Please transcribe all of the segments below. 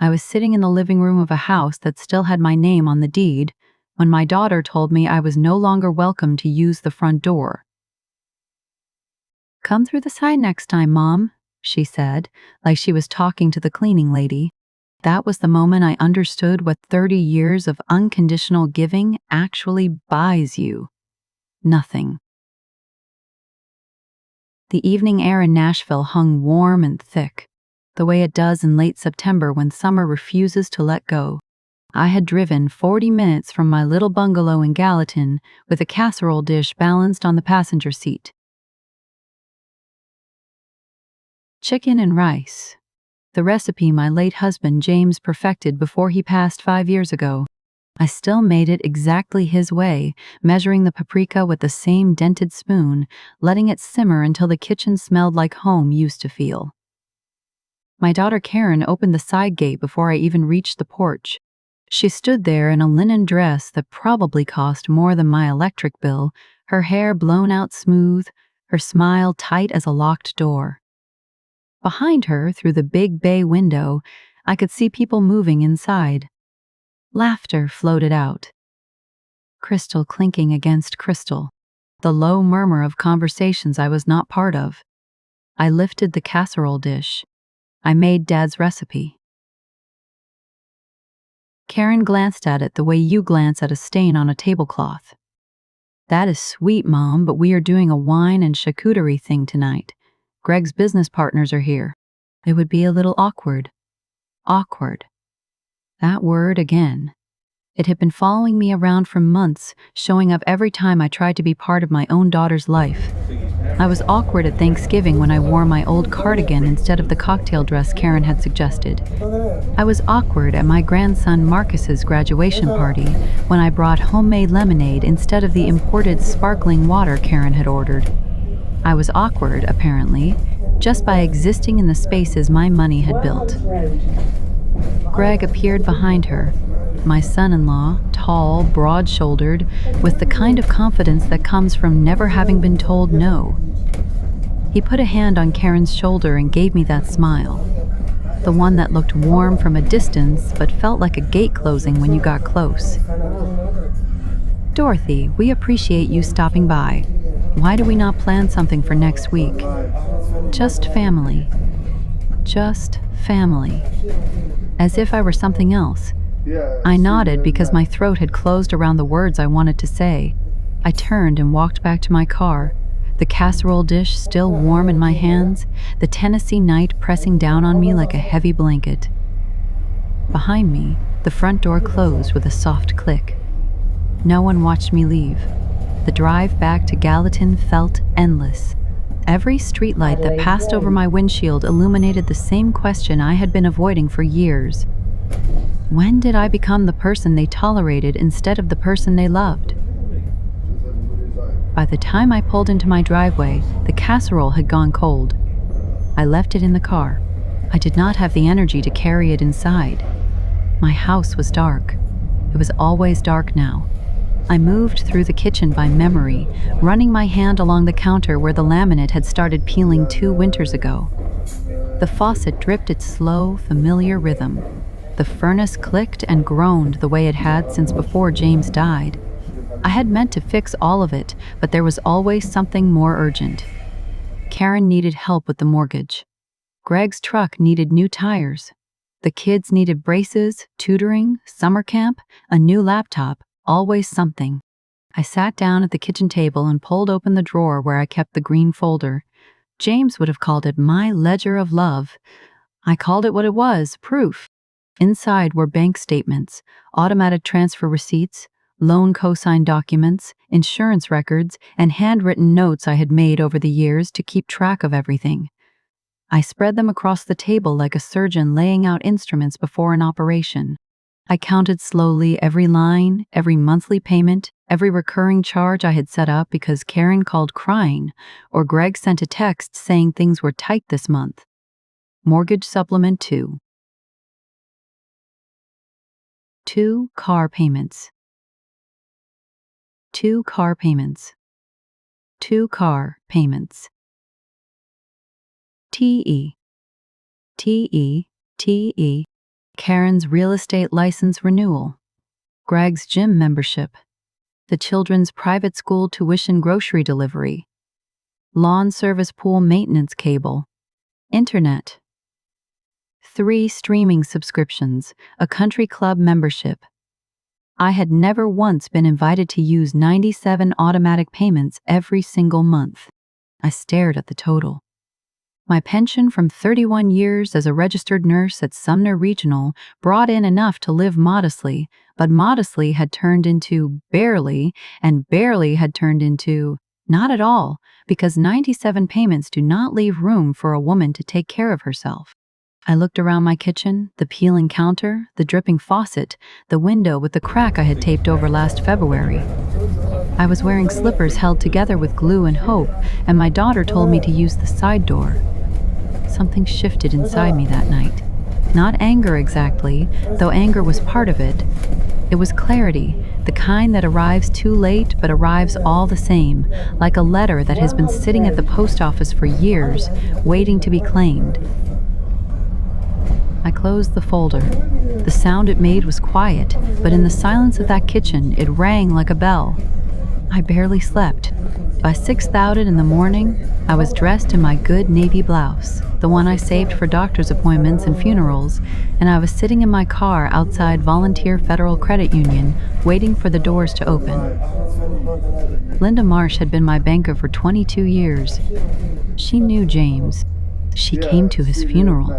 I was sitting in the living room of a house that still had my name on the deed when my daughter told me I was no longer welcome to use the front door. "Come through the side next time, Mom," she said, like she was talking to the cleaning lady. That was the moment I understood what 30 years of unconditional giving actually buys you. Nothing. The evening air in Nashville hung warm and thick, the way it does in late September when summer refuses to let go. I had driven 40 minutes from my little bungalow in Gallatin with a casserole dish balanced on the passenger seat. Chicken and rice. The recipe my late husband James perfected before he passed 5 years ago. I still made it exactly his way, measuring the paprika with the same dented spoon, letting it simmer until the kitchen smelled like home used to feel. My daughter Karen opened the side gate before I even reached the porch. She stood there in a linen dress that probably cost more than my electric bill, her hair blown out smooth, her smile tight as a locked door. Behind her, through the big bay window, I could see people moving inside. Laughter floated out. Crystal clinking against crystal. The low murmur of conversations I was not part of. I lifted the casserole dish. I made Dad's recipe. Karen glanced at it the way you glance at a stain on a tablecloth. "That is sweet, Mom, but we are doing a wine and charcuterie thing tonight. Greg's business partners are here. It would be a little awkward." Awkward. That word again. It had been following me around for months, showing up every time I tried to be part of my own daughter's life. I was awkward at Thanksgiving when I wore my old cardigan instead of the cocktail dress Karen had suggested. I was awkward at my grandson Marcus's graduation party when I brought homemade lemonade instead of the imported sparkling water Karen had ordered. I was awkward, apparently, just by existing in the spaces my money had built. Greg appeared behind her, my son-in-law, tall, broad-shouldered, with the kind of confidence that comes from never having been told no. He put a hand on Karen's shoulder and gave me that smile, the one that looked warm from a distance but felt like a gate closing when you got close. "Dorothy, we appreciate you stopping by. Why do we not plan something for next week?" "Just family. Just family." As if I were something else. I nodded because my throat had closed around the words I wanted to say. I turned and walked back to my car, the casserole dish still warm in my hands, the Tennessee night pressing down on me like a heavy blanket. Behind me, the front door closed with a soft click. No one watched me leave. The drive back to Gallatin felt endless. Every streetlight that passed over my windshield illuminated the same question I had been avoiding for years. When did I become the person they tolerated instead of the person they loved? By the time I pulled into my driveway, the casserole had gone cold. I left it in the car. I did not have the energy to carry it inside. My house was dark. It was always dark now. I moved through the kitchen by memory, running my hand along the counter where the laminate had started peeling 2 winters ago. The faucet dripped its slow, familiar rhythm. The furnace clicked and groaned the way it had since before James died. I had meant to fix all of it, but there was always something more urgent. Karen needed help with the mortgage. Greg's truck needed new tires. The kids needed braces, tutoring, summer camp, a new laptop, always something. I sat down at the kitchen table and pulled open the drawer where I kept the green folder. James would have called it my ledger of love. I called it what it was, proof. Inside were bank statements, automatic transfer receipts, loan cosign documents, insurance records, and handwritten notes I had made over the years to keep track of everything. I spread them across the table like a surgeon laying out instruments before an operation. I counted slowly every line, every monthly payment, every recurring charge I had set up because Karen called crying or Greg sent a text saying things were tight this month. Mortgage supplement 2. 2 car payments. 2 car payments. 2 car payments. T-E. T-E. T-E. Karen's real estate license renewal, Greg's gym membership, the children's private school tuition grocery delivery, lawn service pool maintenance cable, internet, 3 streaming subscriptions, a country club membership. I had never once been invited to use 97 automatic payments every single month. I stared at the total. My pension from 31 years as a registered nurse at Sumner Regional brought in enough to live modestly, but modestly had turned into barely, and barely had turned into not at all, because 97 payments do not leave room for a woman to take care of herself. I looked around my kitchen, the peeling counter, the dripping faucet, the window with the crack I had taped over last February. I was wearing slippers held together with glue and hope, and my daughter told me to use the side door. Something shifted inside me that night. Not anger exactly, though anger was part of it. It was clarity, the kind that arrives too late but arrives all the same, like a letter that has been sitting at the post office for years, waiting to be claimed. I closed the folder. The sound it made was quiet, but in the silence of that kitchen, it rang like a bell. I barely slept. By 6:00 in the morning, I was dressed in my good navy blouse, the one I saved for doctor's appointments and funerals, and I was sitting in my car outside Volunteer Federal Credit Union, waiting for the doors to open. Linda Marsh had been my banker for 22 years. She knew James. She came to his funeral.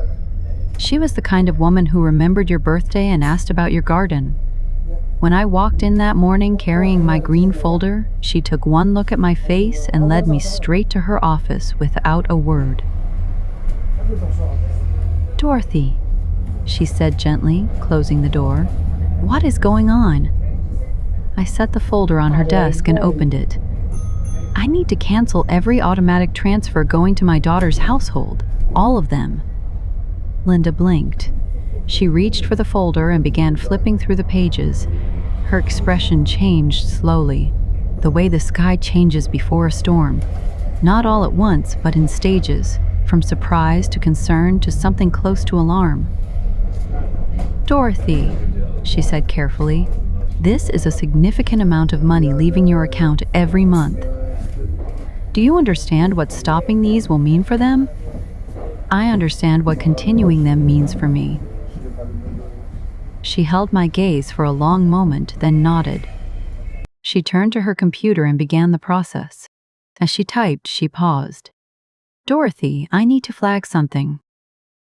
She was the kind of woman who remembered your birthday and asked about your garden. When I walked in that morning carrying my green folder, she took one look at my face and led me straight to her office without a word. "Dorothy," she said gently, closing the door. "What is going on?" I set the folder on her desk and opened it. "I need to cancel every automatic transfer going to my daughter's household, all of them." Linda blinked. She reached for the folder and began flipping through the pages. Her expression changed slowly, the way the sky changes before a storm. Not all at once, but in stages, from surprise to concern to something close to alarm. "Dorothy," she said carefully, "this is a significant amount of money leaving your account every month. Do you understand what stopping these will mean for them? I understand what continuing them means for me." She held my gaze for a long moment, then nodded. She turned to her computer and began the process. As she typed, she paused. "Dorothy, I need to flag something.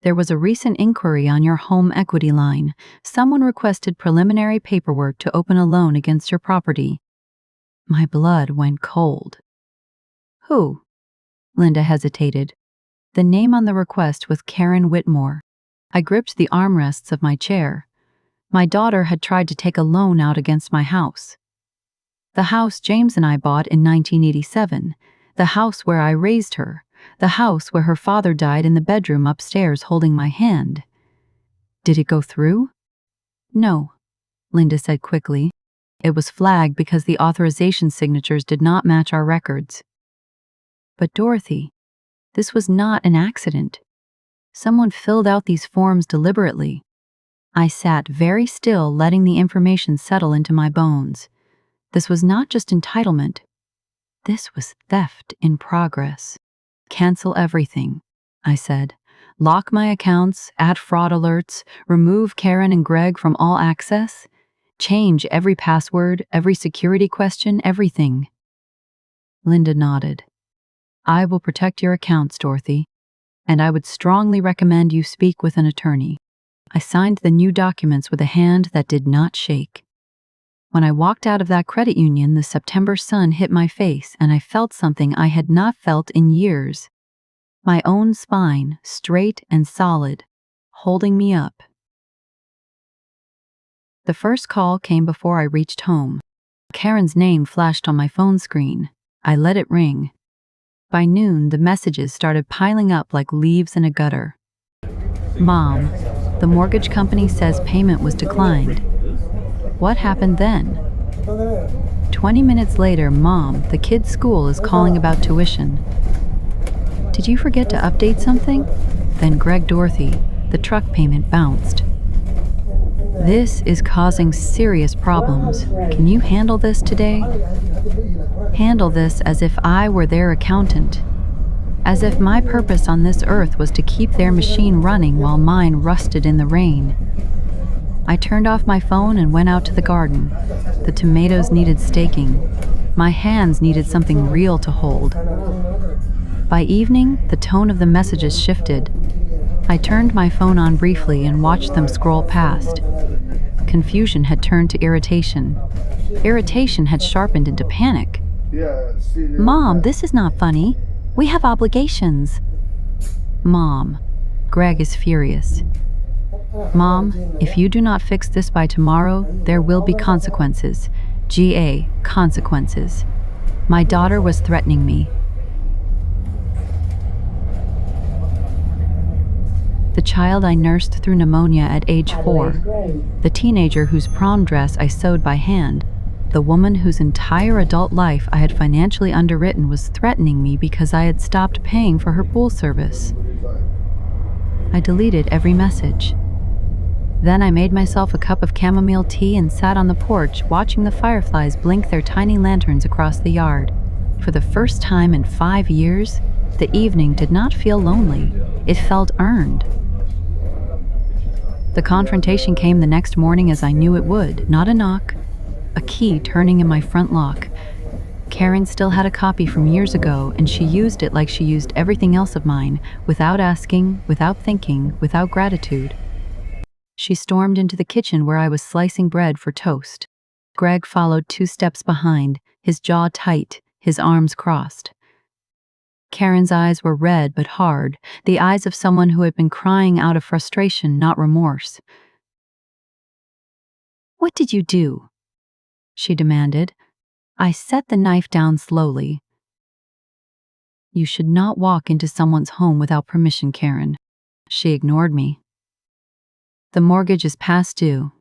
There was a recent inquiry on your home equity line. Someone requested preliminary paperwork to open a loan against your property." My blood went cold. "Who?" Linda hesitated. The name on the request was Karen Whitmore. I gripped the armrests of my chair. My daughter had tried to take a loan out against my house. The house James and I bought in 1987, the house where I raised her, the house where her father died in the bedroom upstairs holding my hand. Did it go through? "No," Linda said quickly. "It was flagged because the authorization signatures did not match our records." "But Dorothy, this was not an accident. Someone filled out these forms deliberately." I sat very still, letting the information settle into my bones. This was not just entitlement. This was theft in progress. "Cancel everything," I said. "Lock my accounts, add fraud alerts, remove Karen and Greg from all access, change every password, every security question, everything." Linda nodded. "I will protect your accounts, Dorothy, and I would strongly recommend you speak with an attorney." I signed the new documents with a hand that did not shake. When I walked out of that credit union, the September sun hit my face and I felt something I had not felt in years. My own spine, straight and solid, holding me up. The first call came before I reached home. Karen's name flashed on my phone screen. I let it ring. By noon, the messages started piling up like leaves in a gutter. "Mom, the mortgage company says payment was declined." What happened then? 20 minutes later, "Mom, the kids' school is calling about tuition." "Did you forget to update something?" Then Greg, "Dorothy, the truck payment bounced." This is causing serious problems. Can you handle this today? Handle this as if I were their accountant. As if my purpose on this earth was to keep their machine running while mine rusted in the rain. I turned off my phone and went out to the garden. The tomatoes needed staking. My hands needed something real to hold. By evening, the tone of the messages shifted. I turned my phone on briefly and watched them scroll past. Confusion had turned to irritation. Irritation had sharpened into panic. Mom, this is not funny. We have obligations. Mom, Greg is furious. Mom, if you do not fix this by tomorrow, there will be consequences. Consequences. My daughter was threatening me. The child I nursed through pneumonia at age 4. The teenager whose prom dress I sewed by hand. The woman whose entire adult life I had financially underwritten was threatening me because I had stopped paying for her pool service. I deleted every message. Then I made myself a cup of chamomile tea and sat on the porch watching the fireflies blink their tiny lanterns across the yard. For the first time in 5 years, the evening did not feel lonely. It felt earned. The confrontation came the next morning as I knew it would. Not a knock, a key turning in my front lock. Karen still had a copy from years ago, and she used it like she used everything else of mine, without asking, without thinking, without gratitude. She stormed into the kitchen where I was slicing bread for toast. Greg followed 2 steps behind, his jaw tight, his arms crossed. Karen's eyes were red but hard, the eyes of someone who had been crying out of frustration, not remorse. "What did you do?" she demanded. I set the knife down slowly. "You should not walk into someone's home without permission, Karen." She ignored me. "The mortgage is past due.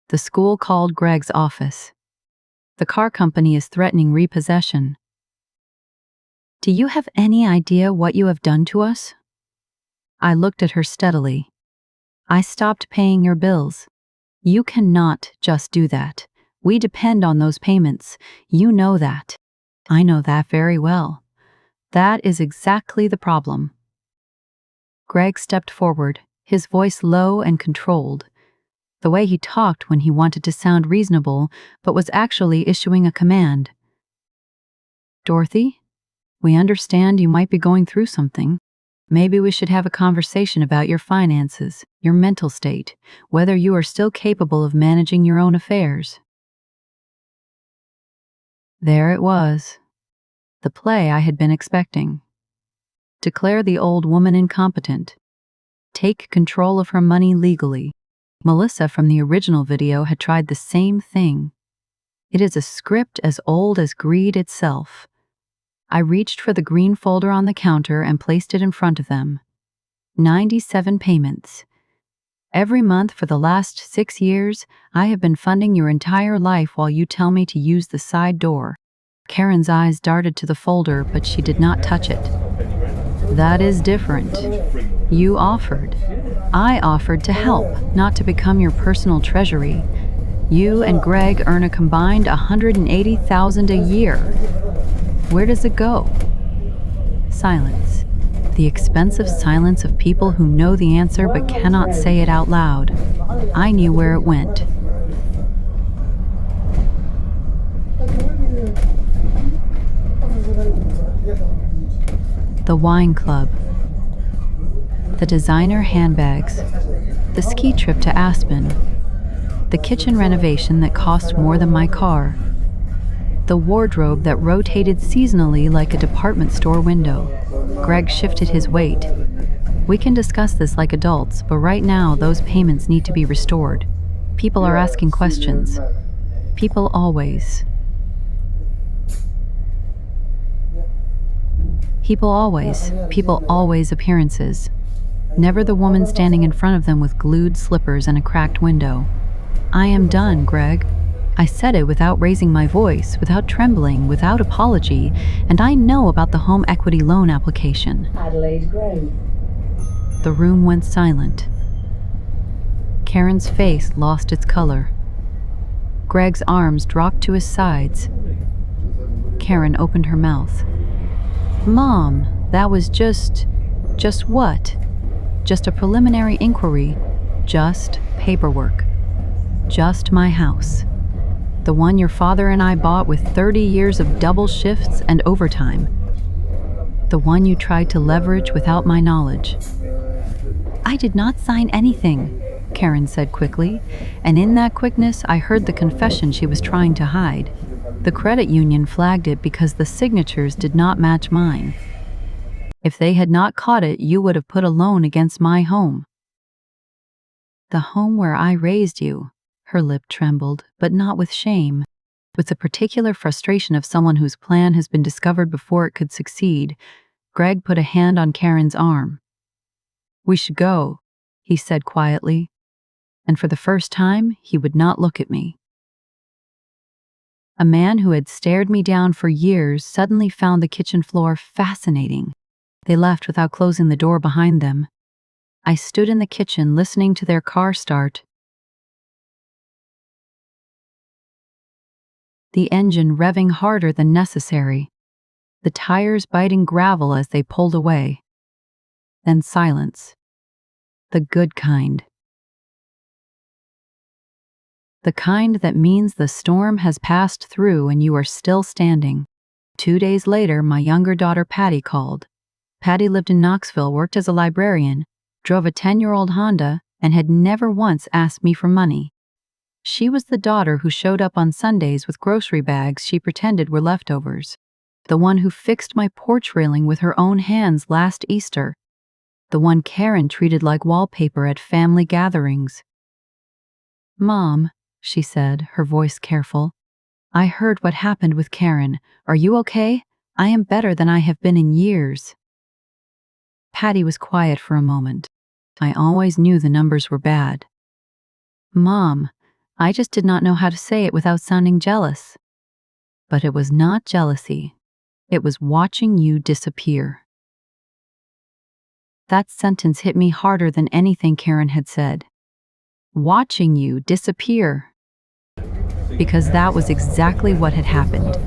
The school called Greg's office. The car company is threatening repossession. Do you have any idea what you have done to us?" I looked at her steadily. "I stopped paying your bills. You cannot just do that. We depend on those payments. You know that. I know that very well. That is exactly the problem." Greg stepped forward, his voice low and controlled. The way he talked when he wanted to sound reasonable, but was actually issuing a command. "Dorothy, we understand you might be going through something. Maybe we should have a conversation about your finances, your mental state, whether you are still capable of managing your own affairs." There it was, the play I had been expecting. Declare the old woman incompetent. Take control of her money legally. Melissa from the original video had tried the same thing. It is a script as old as greed itself. I reached for the green folder on the counter and placed it in front of them. 97 payments. Every month for the last 6 years, I have been funding your entire life while you tell me to use the side door. Karen's eyes darted to the folder, but she did not touch it. That is different. You offered. I offered to help, not to become your personal treasury. You and Greg earn a combined $180,000 a year. Where does it go? Silence. The expensive silence of people who know the answer but cannot say it out loud. I knew where it went. The wine club. The designer handbags. The ski trip to Aspen. The kitchen renovation that cost more than my car. The wardrobe that rotated seasonally like a department store window. Greg shifted his weight. We can discuss this like adults, but right now those payments need to be restored. People are asking questions. People always. People always appearances. Never the woman standing in front of them with glued slippers and a cracked window. I am done, Greg. I said it without raising my voice, without trembling, without apology, and I know about the home equity loan application. Adelaide Grove. The room went silent. Karen's face lost its color. Greg's arms dropped to his sides. Karen opened her mouth. "Mom, that was just what? Just a preliminary inquiry. Just paperwork. Just my house. The one your father and I bought with 30 years of double shifts and overtime. The one you tried to leverage without my knowledge." "I did not sign anything," Karen said quickly, and in that quickness I heard the confession she was trying to hide. The credit union flagged it because the signatures did not match mine. If they had not caught it, you would have put a loan against my home. "The home where I raised you." Her lip trembled, but not with shame. With the particular frustration of someone whose plan has been discovered before it could succeed, Greg put a hand on Karen's arm. "We should go," he said quietly, and for the first time, he would not look at me. A man who had stared me down for years suddenly found the kitchen floor fascinating. They left without closing the door behind them. I stood in the kitchen listening to their car start. The engine revving harder than necessary, the tires biting gravel as they pulled away. Then silence. The good kind. The kind that means the storm has passed through and you are still standing. 2 days later, my younger daughter Patty called. Patty lived in Knoxville, worked as a librarian, drove a 10-year-old Honda, and had never once asked me for money. She was the daughter who showed up on Sundays with grocery bags she pretended were leftovers. The one who fixed my porch railing with her own hands last Easter. The one Karen treated like wallpaper at family gatherings. "Mom," she said, her voice careful, "I heard what happened with Karen. Are you okay? I am better than I have been in years." Patty was quiet for a moment. I always knew the numbers were bad. "Mom, I just did not know how to say it without sounding jealous." But it was not jealousy. It was watching you disappear. That sentence hit me harder than anything Karen had said. Watching you disappear. Because that was exactly what had happened.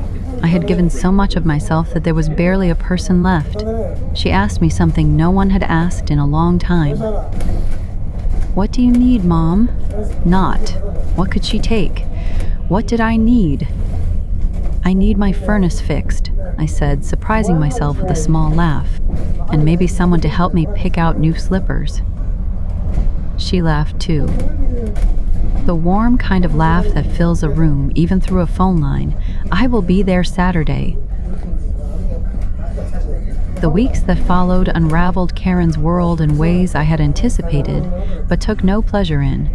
I had given so much of myself that there was barely a person left. She asked me something no one had asked in a long time. "What do you need, Mom?" Not, "What could she take?" What did I need? "I need my furnace fixed," I said, surprising myself with a small laugh, "and maybe someone to help me pick out new slippers." She laughed too. The warm kind of laugh that fills a room, even through a phone line. "I will be there Saturday." The weeks that followed unraveled Karen's world in ways I had anticipated, but took no pleasure in.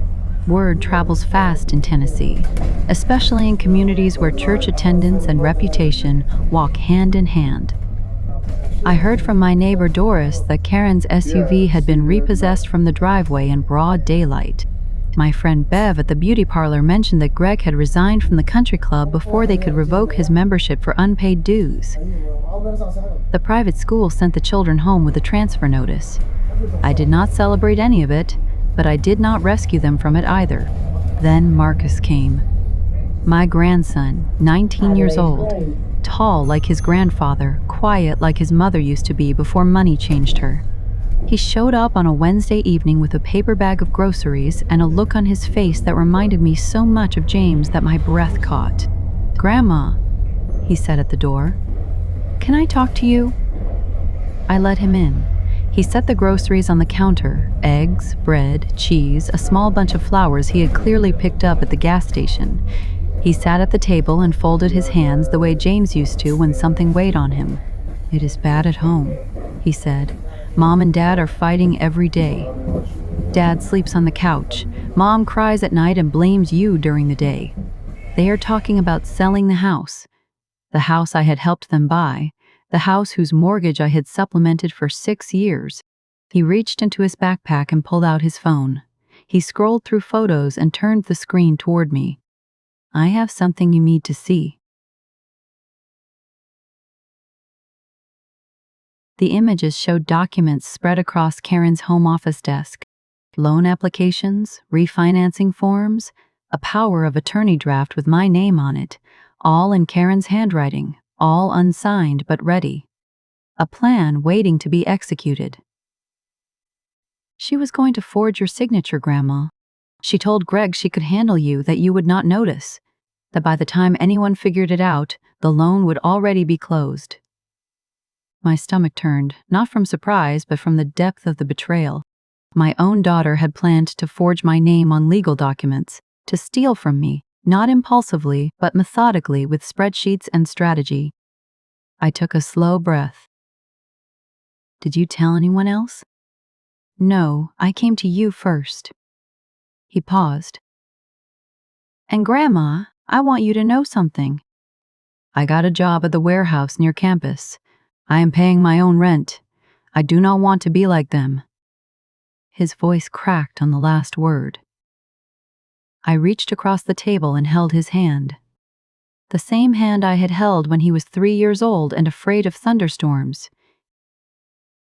Word travels fast in Tennessee, especially in communities where church attendance and reputation walk hand in hand. I heard from my neighbor Doris that Karen's SUV had been repossessed from the driveway in broad daylight. My friend Bev at the beauty parlor mentioned that Greg had resigned from the country club before they could revoke his membership for unpaid dues. The private school sent the children home with a transfer notice. I did not celebrate any of it, but I did not rescue them from it either. Then Marcus came. My grandson, 19 years old, tall like his grandfather, quiet like his mother used to be before money changed her. He showed up on a Wednesday evening with a paper bag of groceries and a look on his face that reminded me so much of James that my breath caught. "Grandma," he said at the door, "can I talk to you?" I let him in. He set the groceries on the counter: eggs, bread, cheese, a small bunch of flowers he had clearly picked up at the gas station. He sat at the table and folded his hands the way James used to when something weighed on him. "It is bad at home," he said. "Mom and Dad are fighting every day. Dad sleeps on the couch. Mom cries at night and blames you during the day. They are talking about selling the house I had helped them buy, the house whose mortgage I had supplemented for 6 years. He reached into his backpack and pulled out his phone. He scrolled through photos and turned the screen toward me. "I have something you need to see." The images showed documents spread across Karen's home office desk. Loan applications, refinancing forms, a power of attorney draft with my name on it, all in Karen's handwriting, all unsigned but ready. A plan waiting to be executed. She was going to forge your signature, Grandma. She told Greg she could handle you, that you would not notice, that by the time anyone figured it out, the loan would already be closed. My stomach turned, not from surprise, but from the depth of the betrayal. My own daughter had planned to forge my name on legal documents, to steal from me, not impulsively, but methodically with spreadsheets and strategy. I took a slow breath. Did you tell anyone else? No, I came to you first. He paused. And Grandma, I want you to know something. I got a job at the warehouse near campus. I am paying my own rent. I do not want to be like them. His voice cracked on the last word. I reached across the table and held his hand. The same hand I had held when he was 3 years old and afraid of thunderstorms.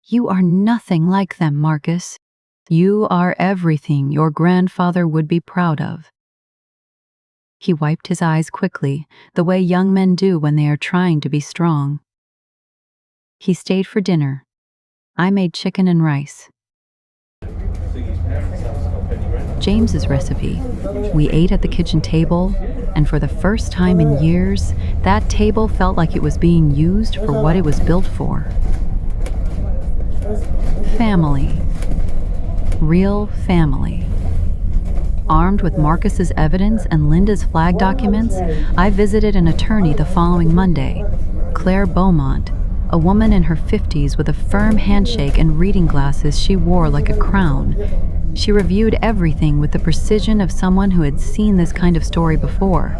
You are nothing like them, Marcus. You are everything your grandfather would be proud of. He wiped his eyes quickly, the way young men do when they are trying to be strong. He stayed for dinner. I made chicken and rice. James's recipe. We ate at the kitchen table, and for the first time in years, that table felt like it was being used for what it was built for. Family. Real family. Armed with Marcus's evidence and Linda's flag documents, I visited an attorney the following Monday, Claire Beaumont, a woman in her 50s with a firm handshake and reading glasses she wore like a crown. She reviewed everything with the precision of someone who had seen this kind of story before.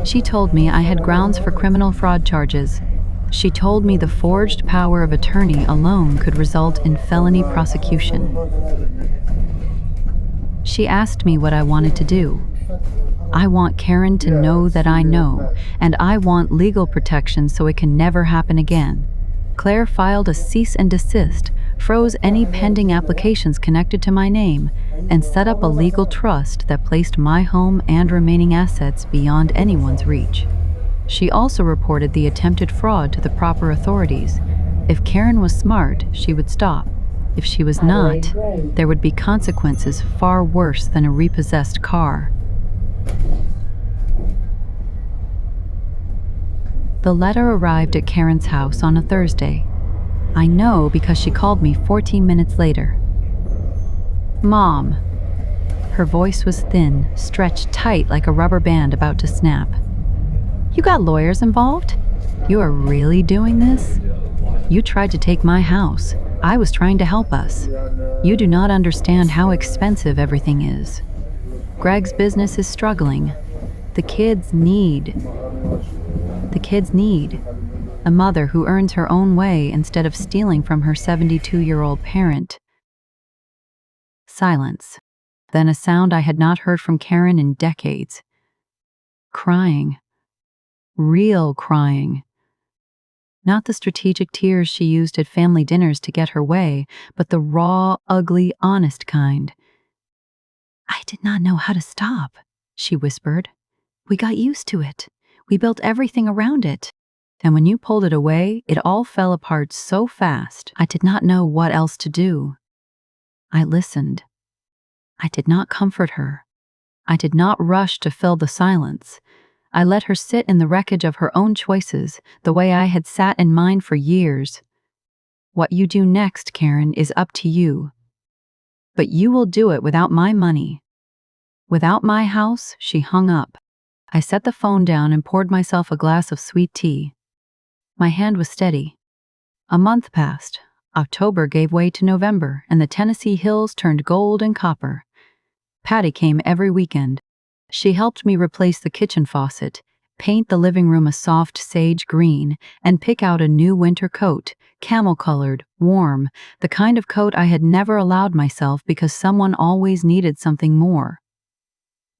She told me I had grounds for criminal fraud charges. She told me the forged power of attorney alone could result in felony prosecution. She asked me what I wanted to do. I want Karen to know that I know, and I want legal protection so it can never happen again. Claire filed a cease and desist, froze any pending applications connected to my name, and set up a legal trust that placed my home and remaining assets beyond anyone's reach. She also reported the attempted fraud to the proper authorities. If Karen was smart, she would stop. If she was not, there would be consequences far worse than a repossessed car. The letter arrived at Karen's house on a Thursday. I know because she called me 14 minutes later. Mom. Her voice was thin, stretched tight like a rubber band about to snap. You got lawyers involved? You are really doing this? You tried to take my house. I was trying to help us. You do not understand how expensive everything is. Greg's business is struggling. The kids need a mother who earns her own way instead of stealing from her 72-year-old parent. Silence. Then a sound I had not heard from Karen in decades. Crying. Real crying. Not the strategic tears she used at family dinners to get her way, but the raw, ugly, honest kind. I did not know how to stop, she whispered. We got used to it. We built everything around it. And when you pulled it away, it all fell apart so fast, I did not know what else to do. I listened. I did not comfort her. I did not rush to fill the silence. I let her sit in the wreckage of her own choices, the way I had sat in mine for years. What you do next, Karen, is up to you. But you will do it without my money. Without my house, she hung up. I set the phone down and poured myself a glass of sweet tea. My hand was steady. A month passed. October gave way to November, and the Tennessee hills turned gold and copper. Patty came every weekend. She helped me replace the kitchen faucet, paint the living room a soft sage green, and pick out a new winter coat, camel-colored, warm, the kind of coat I had never allowed myself because someone always needed something more.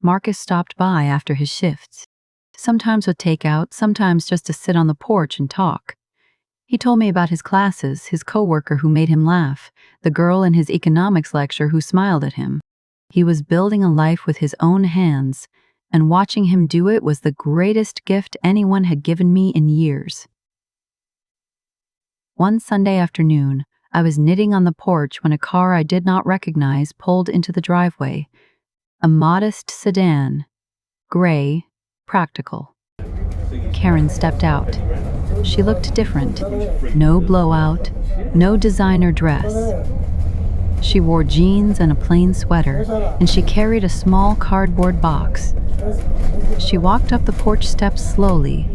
Marcus stopped by after his shifts, sometimes with takeout, sometimes just to sit on the porch and talk. He told me about his classes, his coworker who made him laugh, the girl in his economics lecture who smiled at him. He was building a life with his own hands, and watching him do it was the greatest gift anyone had given me in years. One Sunday afternoon, I was knitting on the porch when a car I did not recognize pulled into the driveway. A modest sedan, gray, practical. Karen stepped out. She looked different. No blowout, no designer dress. She wore jeans and a plain sweater, and she carried a small cardboard box. She walked up the porch steps slowly,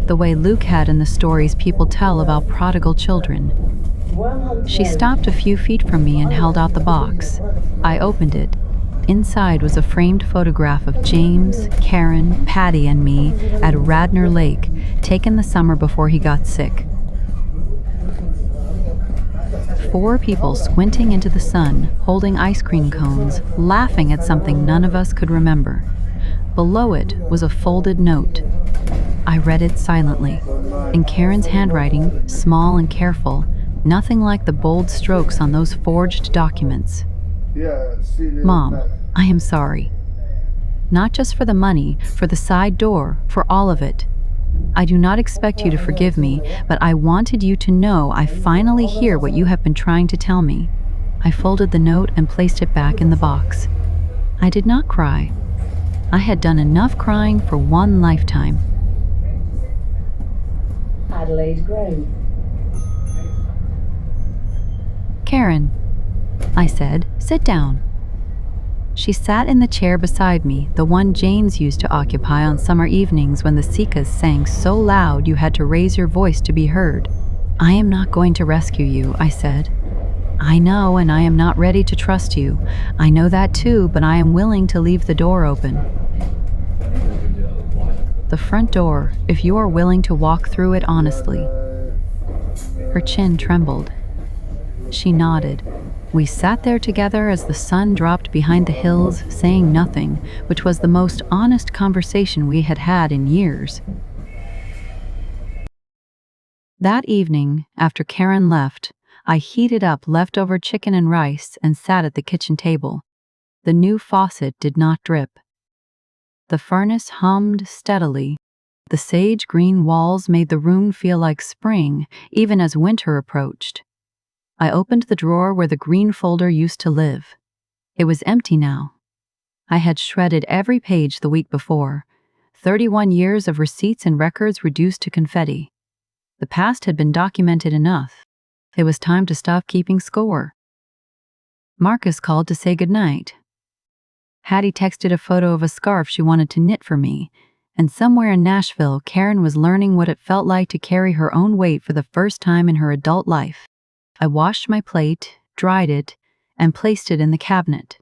the way Luke had in the stories people tell about prodigal children. She stopped a few feet from me and held out the box. I opened it. Inside was a framed photograph of James, Karen, Patty, and me at Radnor Lake, taken the summer before he got sick. 4 people squinting into the sun, holding ice cream cones, laughing at something none of us could remember. Below it was a folded note. I read it silently. In Karen's handwriting, small and careful, nothing like the bold strokes on those forged documents. Mom, I am sorry. Not just for the money, for the side door, for all of it. I do not expect you to forgive me, but I wanted you to know I finally hear what you have been trying to tell me. I folded the note and placed it back in the box. I did not cry. I had done enough crying for one lifetime. Adelaide Grove. Karen, I said, sit down. She sat in the chair beside me, the one James used to occupy on summer evenings when the cicadas sang so loud you had to raise your voice to be heard. I am not going to rescue you, I said. I know, and I am not ready to trust you. I know that too, but I am willing to leave the door open. The front door, if you are willing to walk through it honestly. Her chin trembled. She nodded. We sat there together as the sun dropped behind the hills, saying nothing, which was the most honest conversation we had had in years. That evening, after Karen left, I heated up leftover chicken and rice and sat at the kitchen table. The new faucet did not drip. The furnace hummed steadily. The sage-green walls made the room feel like spring, even as winter approached. I opened the drawer where the green folder used to live. It was empty now. I had shredded every page the week before. 31 years of receipts and records reduced to confetti. The past had been documented enough. It was time to stop keeping score. Marcus called to say goodnight. Hattie texted a photo of a scarf she wanted to knit for me, and somewhere in Nashville, Karen was learning what it felt like to carry her own weight for the first time in her adult life. I washed my plate, dried it, and placed it in the cabinet.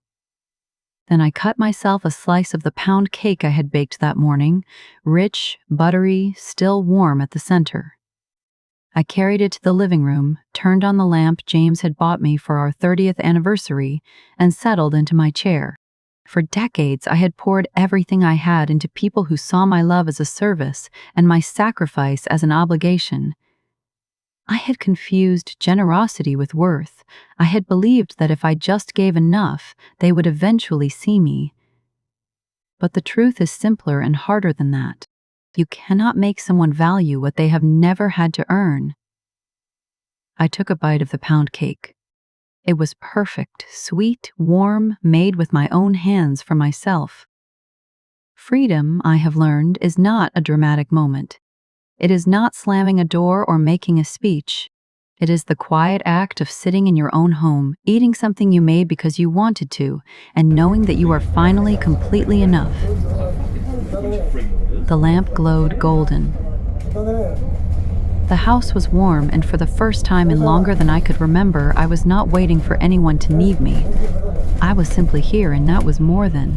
Then I cut myself a slice of the pound cake I had baked that morning, rich, buttery, still warm at the center. I carried it to the living room, turned on the lamp James had bought me for our 30th anniversary, and settled into my chair. For decades, I had poured everything I had into people who saw my love as a service and my sacrifice as an obligation. I had confused generosity with worth. I had believed that if I just gave enough, they would eventually see me. But the truth is simpler and harder than that. You cannot make someone value what they have never had to earn. I took a bite of the pound cake. It was perfect, sweet, warm, made with my own hands for myself. Freedom, I have learned, is not a dramatic moment. It is not slamming a door or making a speech. It is the quiet act of sitting in your own home, eating something you made because you wanted to, and knowing that you are finally completely enough. The lamp glowed golden. The house was warm, and for the first time in longer than I could remember, I was not waiting for anyone to need me. I was simply here, and that was more than